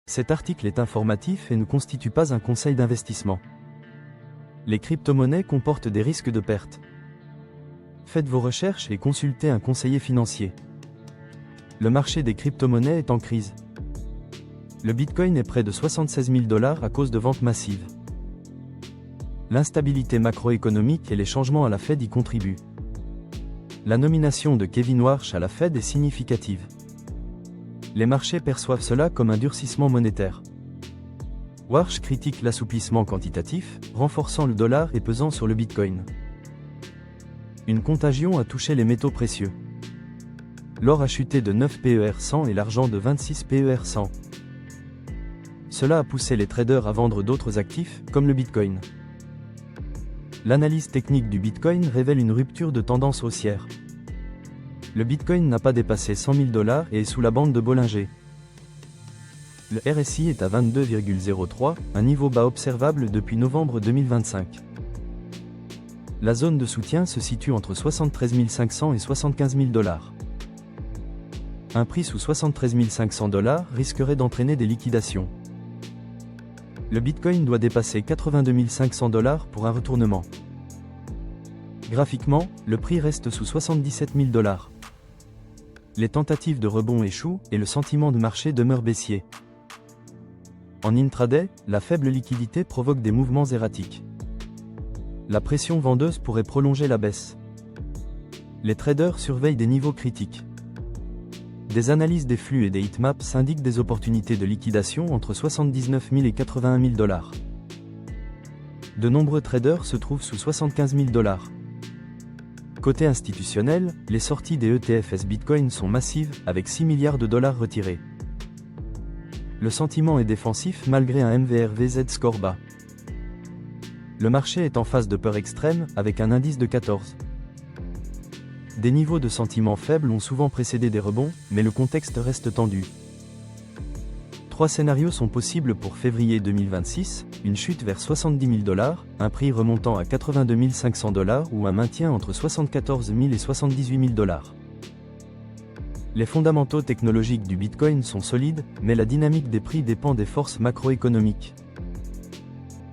Cet article est informatif et ne constitue pas un conseil d'investissement. Les crypto-monnaies comportent des risques de perte. Faites vos recherches et consultez un conseiller financier. Le marché des crypto-monnaies est en crise. Le Bitcoin est près de 76 000 $ à cause de ventes massives. L'instabilité macroéconomique et les changements à la Fed y contribuent. La nomination de Kevin Warsh à la Fed est significative. Les marchés perçoivent cela comme un durcissement monétaire. Warsh critique l'assouplissement quantitatif, renforçant le dollar et pesant sur le Bitcoin. Une contagion a touché les métaux précieux. L'or a chuté de 9 PER 100 et l'argent de 26 PER 100. Cela a poussé les traders à vendre d'autres actifs, comme le Bitcoin. L'analyse technique du Bitcoin révèle une rupture de tendance haussière. Le Bitcoin n'a pas dépassé 100 000 $ et est sous la bande de Bollinger. Le RSI est à 22,03, un niveau bas observable depuis novembre 2025. La zone de soutien se situe entre 73 500 et 75 000 $. Un prix sous 73 500 $ risquerait d'entraîner des liquidations. Le Bitcoin doit dépasser 82 500 $ pour un retournement. Graphiquement, le prix reste sous 77 000 $. Les tentatives de rebond échouent et le sentiment de marché demeure baissier. En intraday, la faible liquidité provoque des mouvements erratiques. La pression vendeuse pourrait prolonger la baisse. Les traders surveillent des niveaux critiques. Des analyses des flux et des heatmaps indiquent des opportunités de liquidation entre 79 000 et 81 000 $. De nombreux traders se trouvent sous 75 000 $. Côté institutionnel, les sorties des ETFs Bitcoin sont massives, avec 6 milliards de dollars retirés. Le sentiment est défensif malgré un MVRVZ score bas. Le marché est en phase de peur extrême, avec un indice de 14. Des niveaux de sentiment faibles ont souvent précédé des rebonds, mais le contexte reste tendu. 3 scénarios sont possibles pour février 2026, une chute vers 70 000 $, un prix remontant à 82 500 $ ou un maintien entre 74 000 et 78 000 $. Les fondamentaux technologiques du Bitcoin sont solides, mais la dynamique des prix dépend des forces macroéconomiques.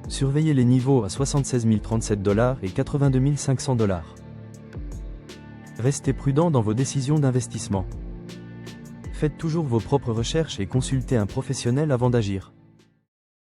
Surveillez les niveaux à 76 037 $ et 82 500 $. Restez prudent dans vos décisions d'investissement. Faites toujours vos propres recherches et consultez un professionnel avant d'agir.